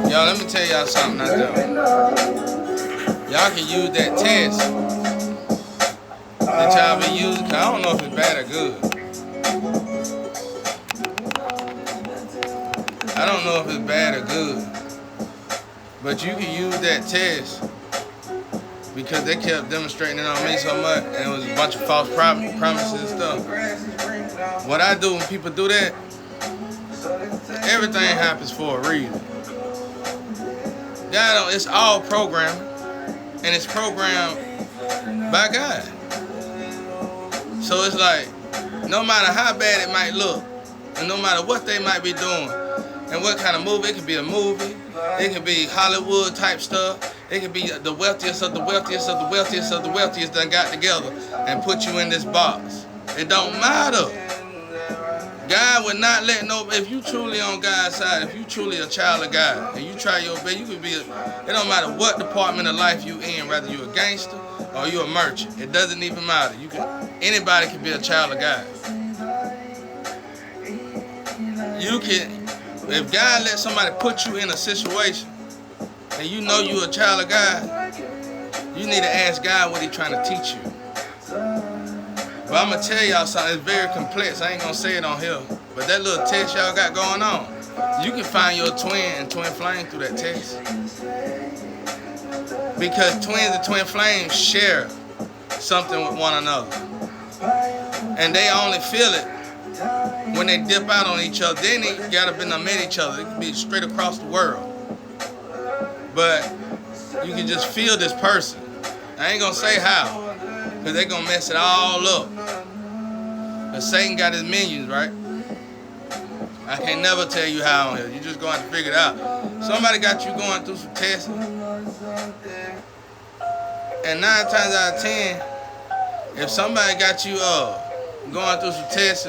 Y'all, let me tell y'all something out there. Y'all can use that test that y'all been using, cause I don't know if it's bad or good. I don't know if it's bad or good. But you can use that test because they kept demonstrating it on me so much, and it was a bunch of false promises and stuff. What I do when people do that, everything happens for a reason. God, it's all programming, and it's programmed by God. So it's like, no matter how bad it might look, and no matter what they might be doing, and what kind of movie, it could be a movie, it could be Hollywood type stuff, it could be the wealthiest of the wealthiest of the wealthiest of the wealthiest done got together and put you in this box. It don't matter. God would not let if you truly on God's side, if you truly a child of God, and you try your best, you could be it don't matter what department of life you in, whether you a gangster or you a merchant, it doesn't even matter. Anybody can be a child of God. You can, if God lets somebody put you in a situation and you know you're a child of God, you need to ask God what He's trying to teach you. But I'm going to tell y'all something, it's very complex. I ain't going to say it on here. But that little test y'all got going on, you can find your twin and twin flame through that test. Because twins and twin flames share something with one another. And they only feel it when they dip out on each other. Then they gotta been met each other. It can be straight across the world. But you can just feel this person. I ain't gonna say how, because they gonna mess it all up. Because Satan got his minions, right? I can't never tell you how on here. You just gonna have to figure it out. Somebody got you going through some tests. And 9 times out of 10, if somebody got you going through some tests,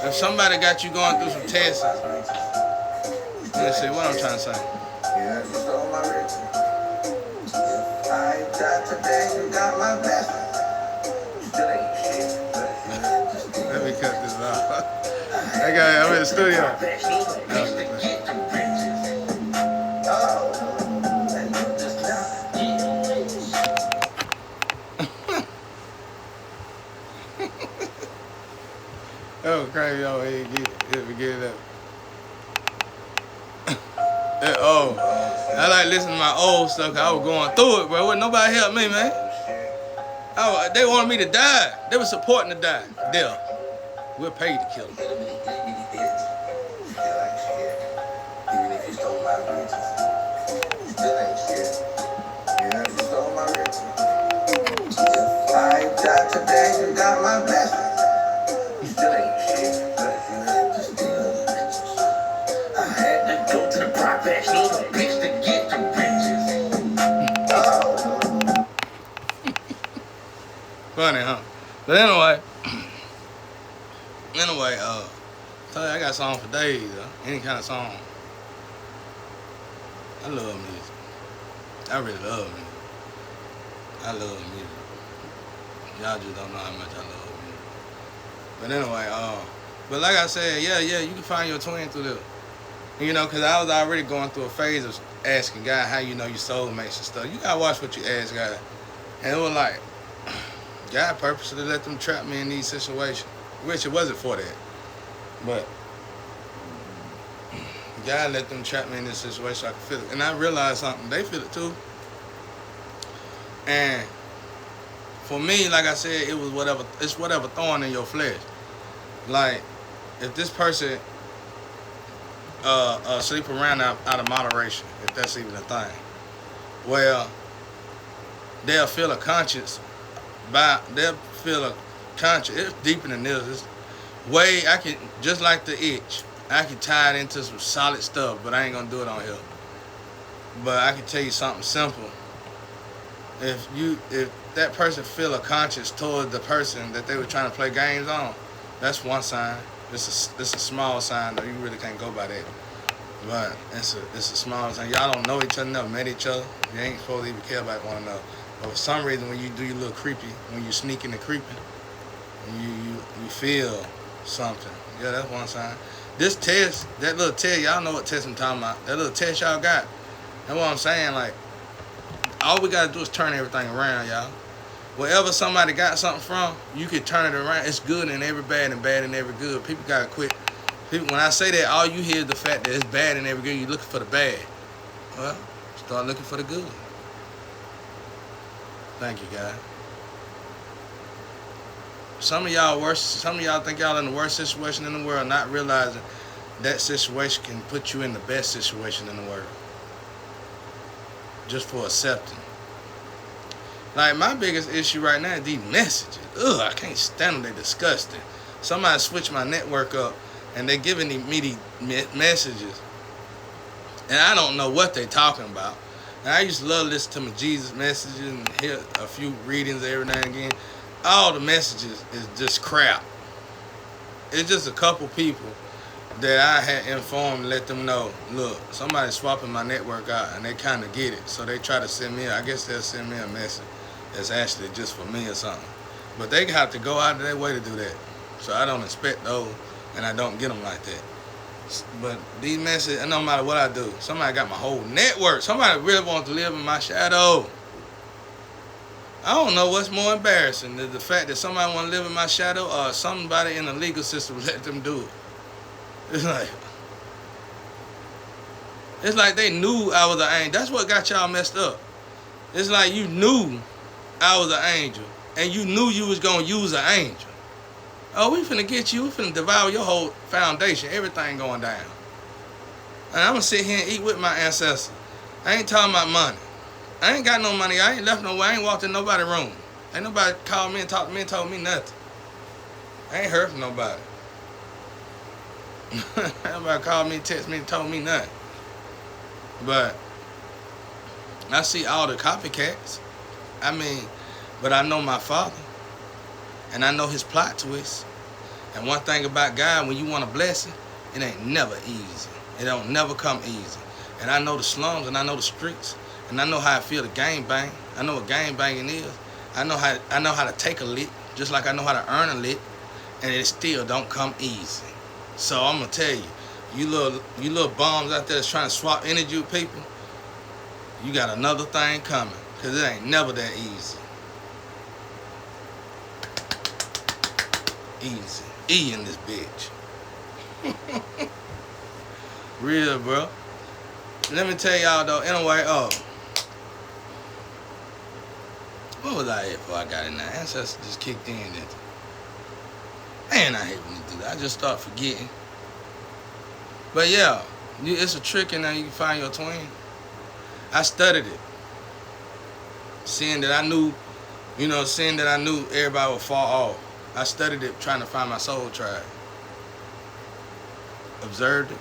if somebody got you going through some tests, let's see what I'm trying to say. Let me cut this off. That guy, I'm in the studio. Oh, crazy. Oh, he get it up. I like listening to my old stuff because I was going through it, bro. Wouldn't nobody help me, man. They wanted me to die. They were supporting to die. There. We're paid to kill them. I died today, you got my blessings. You still ain't shit, but you still riches. I had to go to the professional bitch to get the riches. Oh. Funny, huh? But anyway, tell you I got a song for days, any kind of song. I love music. I really love music. I love music. Y'all just don't know how much I love music. But anyway, but like I said, yeah, you can find your twin through this. You know, because I was already going through a phase of asking God how you know your soulmates and stuff. You gotta watch what you ask God. And it was like, God purposely let them trap me in these situations, which it wasn't for that. But God let them trap me in this situation so I could feel it. And I realized something, they feel it too. And for me, like I said, it was whatever thorn in your flesh. Like, if this person sleep around out of moderation, if that's even a thing, well, they'll feel a conscience. It's deeper than this. It's way, just like the itch, I can tie it into some solid stuff, but I ain't gonna do it on here. But I can tell you something simple. If that person feel a conscience toward the person that they were trying to play games on, that's one sign. It's a small sign, though. You really can't go by that. But it's a small sign. Y'all don't know each other, never met each other. You ain't supposed to even care about one another. But for some reason, when you do your little creepy, when you sneak in the creeping, feel something. Yeah, that's one sign. This test, that little test, y'all know what test I'm talking about. That little test y'all got. That's what I'm saying. Like, all we gotta do is turn everything around, y'all. Wherever somebody got something from, you can turn it around. It's good in every bad and bad in every good. People gotta quit. People, when I say that, all you hear is the fact that it's bad in every good. You're looking for the bad. Well, start looking for the good. Thank you, guys. Some of y'all think y'all in the worst situation in the world, not realizing that situation can put you in the best situation in the world. Just for accepting. Like, my biggest issue right now is these messages. Ugh, I can't stand them. They're disgusting. Somebody switched my network up, and they're giving me these messages, and I don't know what they're talking about. And I used to love listening to my Jesus messages and hear a few readings every now and again. All the messages is just crap. It's just a couple people that I had informed, let them know, look, somebody's swapping my network out, and they kind of get it. So they try to send me, I guess they'll send me a message that's actually just for me or something. But they have to go out of their way to do that. So I don't expect those, and I don't get them like that. But these messages, no matter what I do, somebody got my whole network. Somebody really wants to live in my shadow. I don't know what's more embarrassing, the fact that somebody want to live in my shadow or somebody in the legal system let them do it. It's like they knew I was an angel. That's what got y'all messed up. It's like you knew I was an angel, and you knew you was going to use an angel. Oh, we finna get you. We finna devour your whole foundation. Everything going down. And I'm going to sit here and eat with my ancestors. I ain't talking about money. I ain't got no money. I ain't left nowhere. I ain't walked in nobody's room. Ain't nobody called me and talked to me and told me nothing. I ain't heard from nobody. Nobody called me, text me, and told me nothing. But I see all the copycats. But I know my Father. And I know his plot twist. And one thing about God, when you want a blessing, it ain't never easy. It don't never come easy. And I know the slums, and I know the streets. And I know how I feel to gang bang. I know what gang banging is. I know how to take a lick, just like I know how to earn a lick. And it still don't come easy. So I'm gonna tell you, you little bums out there that's trying to swap energy with people, you got another thing coming, cause it ain't never that easy. Easy. E in this bitch. Real, bro. Let me tell y'all though, anyway, what was I at before I got in there? Ancestors just kicked in. Man, I hate when you do that. I just start forgetting. But yeah, it's a trick and now you can find your twin. I studied it. Seeing that I knew everybody would fall off. I studied it trying to find my soul tribe. Observed it,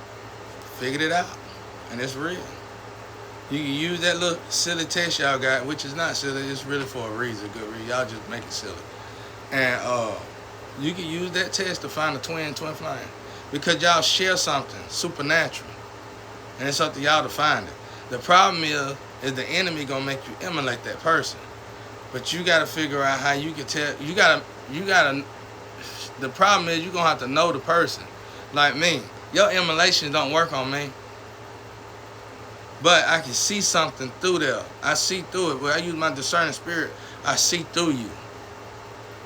figured it out, and it's real. You can use that little silly test y'all got, which is not silly, it's really for a reason, good reason. Y'all just make it silly. And you can use that test to find a twin flame. Because y'all share something supernatural. And it's up to y'all to find it. The problem is the enemy gonna make you emulate that person. But you gotta figure out how you can tell. You gotta. The problem is you gonna have to know the person. Like me, your emulation don't work on me. But I can see something through there. I see through it. When I use my discerning spirit, I see through you.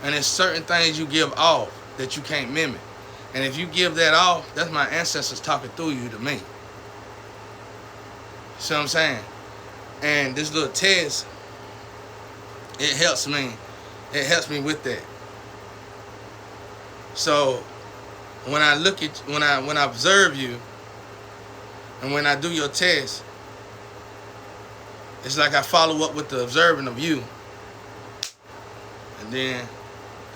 And there's certain things you give off that you can't mimic. And if you give that off, that's my ancestors talking through you to me. See what I'm saying? And this little test, it helps me. It helps me with that. So when I look at when I observe you, and when I do your test, it's like I follow up with the observing of you. And then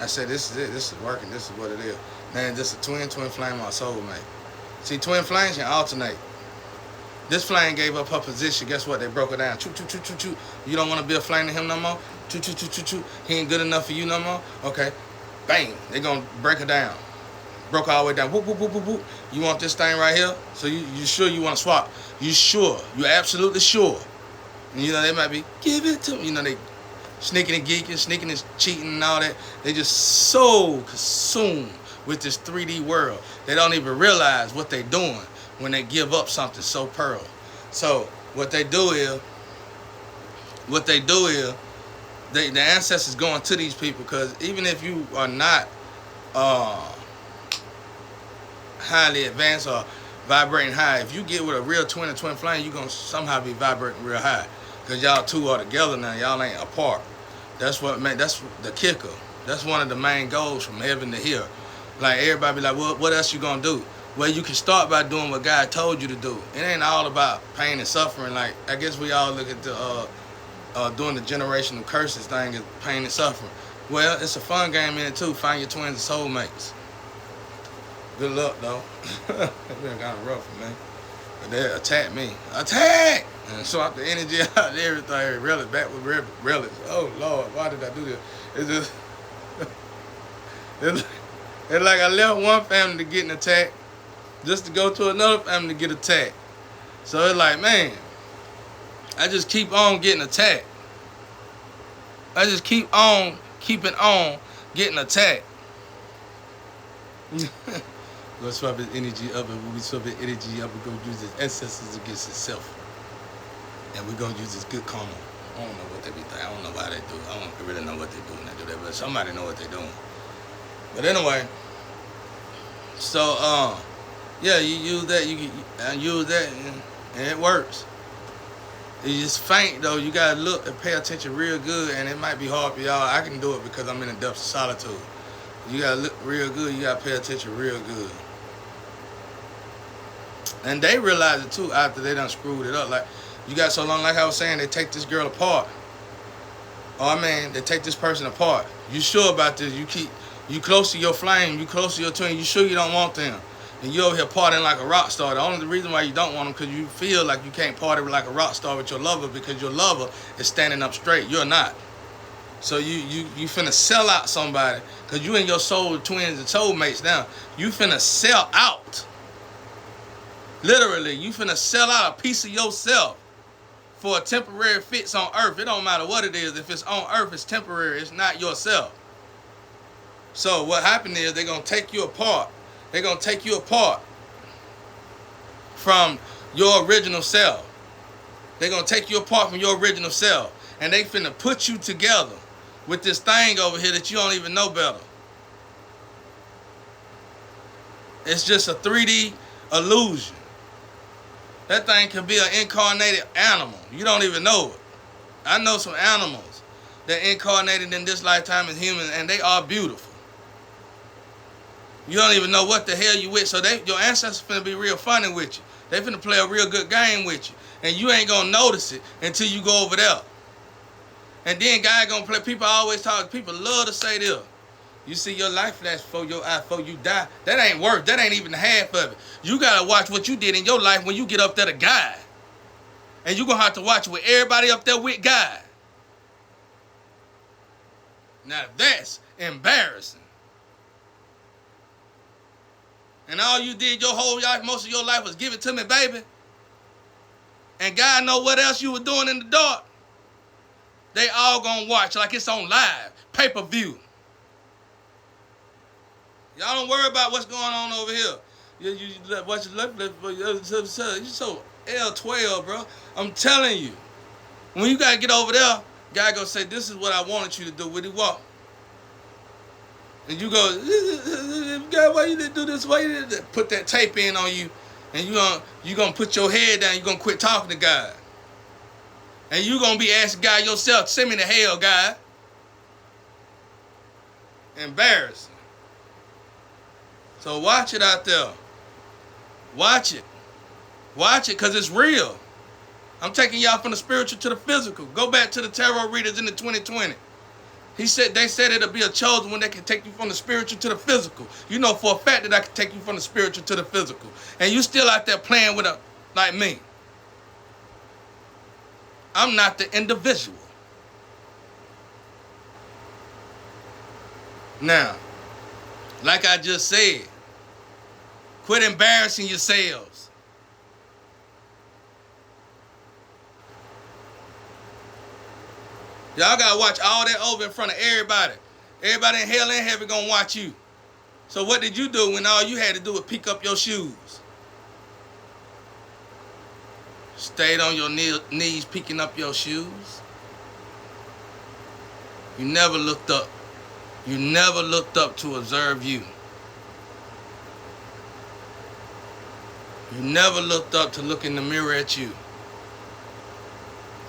I say, this is it. This is working. This is what it is. Man, this is a twin flame or a soulmate. See, twin flames can alternate. This flame gave up her position. Guess what? They broke her down. Choo, choo, choo, choo, choo. You don't want to be a flame to him no more? Choo, choo, choo, choo, choo. He ain't good enough for you no more? Okay. Bang. They're going to break her down. Broke her all the way down. Whoop, whoop, whoop, whoop, whoop. You want this thing right here? So you sure you want to swap? You sure? You absolutely sure? And they might be, give it to me. They sneaking and geeking, sneaking and cheating and all that. They just so consumed with this 3D world. They don't even realize what they're doing when they give up something so pearl. So what they do is, the ancestors going to these people, because even if you are not highly advanced or vibrating high, if you get with a real twin and twin flame, you're going to somehow be vibrating real high, because y'all two are together now. Y'all ain't apart. That's the kicker. That's one of the main goals from heaven to here. Like, everybody be like, what else you going to do? Well, you can start by doing what God told you to do. It ain't all about pain and suffering. Like, I guess we all look at doing the generational curses thing as pain and suffering. Well, it's a fun game in it too. Find your twins and soulmates. Good luck, though. It's been kind of rough, man. But they attacked me. Attack! And swap the energy out and everything. Relish, back with relish. Oh, Lord, why did I do this? It's just... it's like I left one family to get an attack just to go to another family to get attacked. So it's like, man, I just keep on getting attacked. I just keep on keeping on getting attacked. We'll swap his energy up, and when we swap his energy up, we're going to use his ancestors against himself. And we're going to use his good karma. I don't know what they be thinking. I don't know why they do it. I don't really know what they do when they do that, but somebody know what they're doing. But anyway, so, yeah, you use that, and it works. It's just faint, though. You got to look and pay attention real good, and it might be hard for y'all. I can do it because I'm in the depths of solitude. You got to look real good. You got to pay attention real good. And they realize it, too, after they done screwed it up. Like, you got so long, like I was saying, they take this girl apart. Oh, man, they take this person apart. You sure about this? You close to your flame. You close to your twin. You sure you don't want them? And you over here partying like a rock star. The only reason why you don't want them because you feel like you can't party like a rock star with your lover, because your lover is standing up straight. You're not. So you finna sell out somebody because you and your soul twins and soulmates now. You finna sell out. Literally, you finna sell out a piece of yourself for a temporary fix on earth. It don't matter what it is. If it's on earth, it's temporary. It's not yourself. So what happened is they're going to take you apart. They're going to take you apart from your original self. They're going to take you apart from your original self. And they finna put you together with this thing over here that you don't even know better. It's just a 3D illusion. That thing can be an incarnated animal. You don't even know it. I know some animals that incarnated in this lifetime as humans, and they are beautiful. You don't even know what the hell you with. So your ancestors finna be real funny with you. They finna play a real good game with you. And you ain't gonna notice it until you go over there. And then God gonna play. People always talk. People love to say this. You see your life flash before your eye, before you die. That ain't worth. That ain't even half of it. You gotta watch what you did in your life when you get up there to God. And you gonna have to watch with everybody up there with God. Now that's embarrassing. And all you did your whole life, most of your life, was give it to me, baby. And God know what else you were doing in the dark. They all gonna watch like it's on live, pay-per-view. Y'all don't worry about what's going on over here. You so L12, bro. I'm telling you. When you gotta get over there, God gonna say, this is what I wanted you to do. Would he walk? And you go, God, why you didn't do this? Why you didn't put that tape in on you? And you gonna put your head down. You gonna quit talking to God. And you gonna be asking God yourself, send me to hell, God. Embarrassing. So watch it out there. Watch it. Watch it, because it's real. I'm taking y'all from the spiritual to the physical. Go back to the tarot readers in the 2020. They said it'll be a chosen one that can take you from the spiritual to the physical. You know for a fact that I can take you from the spiritual to the physical. And you still out there playing with like me. I'm not the individual. Now, like I just said, quit embarrassing yourselves. Y'all gotta watch all that over in front of everybody. Everybody in hell and heaven gonna watch you. So what did you do when all you had to do was pick up your shoes? Stayed on your knees picking up your shoes. You never looked up. You never looked up to observe you. You never looked up to look in the mirror at you.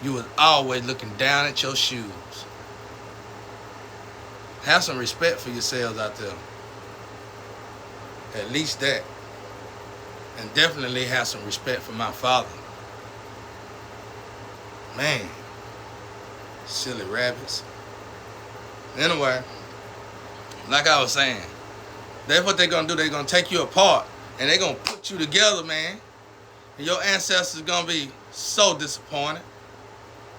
You was always looking down at your shoes. Have some respect for yourselves out there. At least that. And definitely have some respect for my father. Man. Silly rabbits. Anyway, like I was saying, that's what they're going to do. They're going to take you apart. And they're going to put you together, man. And your ancestors going to be so disappointed.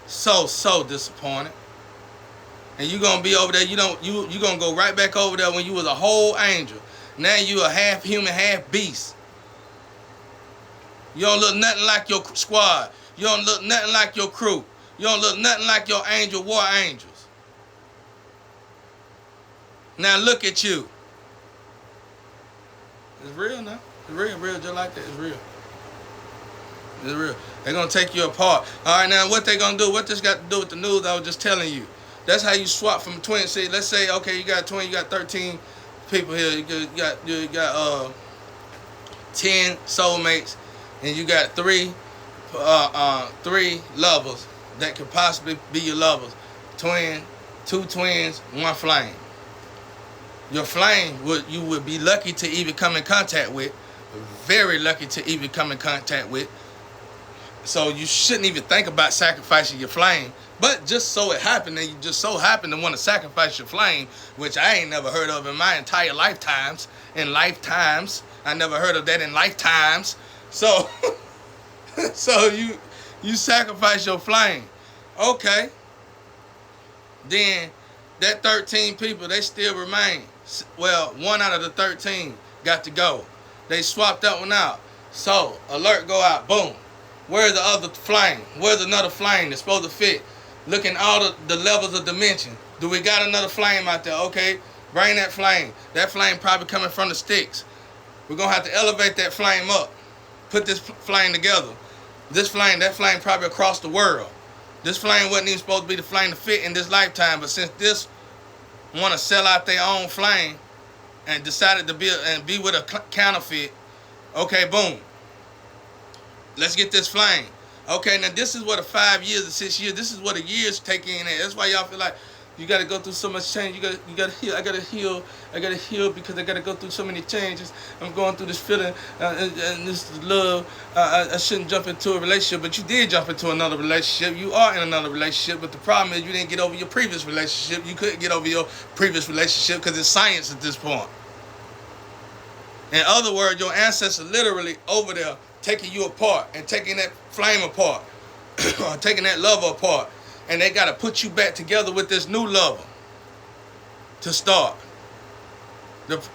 So disappointed. And you're going to be over there. You're going to go right back over there when you was a whole angel. Now you a half human, half beast. You don't look nothing like your squad. You don't look nothing like your crew. You don't look nothing like your angel, war angels. Now look at you. It's real now. It's real, just like that. It's real. It's real. They're going to take you apart. All right, now what they going to do? What this got to do with the news I was just telling you? That's how you swap from twin. See, let's say, okay, you got 20, you got 13 people here. You got 10 soulmates, and you got three lovers that could possibly be your lovers. Two twins, one flame. Your flame you would be lucky to even come in contact with. Very lucky to even come in contact with. So you shouldn't even think about sacrificing your flame. But just so it happened, and you just so happen to want to sacrifice your flame, which I ain't never heard of in my entire lifetimes. I never heard of that in lifetimes. So, so you sacrifice your flame. Okay. Then that 13 people, they still remain. Well, 1 out of the 13 got to go. They swapped that one out. So, alert go out. Boom. Where's the other flame? Where's another flame that's supposed to fit? Looking all the levels of dimension. Do we got another flame out there? Okay, bring that flame. That flame probably coming from the sticks. We're going to have to elevate that flame up. Put this flame together. That flame probably across the world. This flame wasn't even supposed to be the flame to fit in this lifetime, but since this want to sell out their own flame and decided to be with a counterfeit, okay, boom. Let's get this flame. Okay, now this is what a 5 years or 6 years, this is what a year's taking in. That's why y'all feel like you got to go through so much change. You got to heal. I got to heal because I got to go through so many changes. I'm going through this feeling and this love. I shouldn't jump into a relationship, but you did jump into another relationship. You are in another relationship, but the problem is you didn't get over your previous relationship. You couldn't get over your previous relationship because it's science at this point. In other words, your ancestors literally over there taking you apart and taking that flame apart, or taking that lover apart, and they got to put you back together with this new lover to start.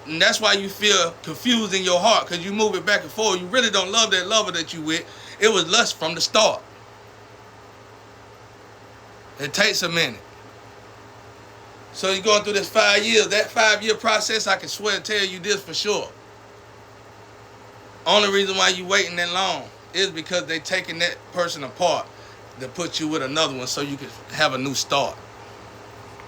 And that's why you feel confused in your heart, because you move it back and forth. You really don't love that lover that you with. It was lust from the start. It takes a minute. So you're going through this 5 years. That 5-year process, I can swear and tell you this for sure. Only reason why you waiting that long is because they taking that person apart to put you with another one so you can have a new start.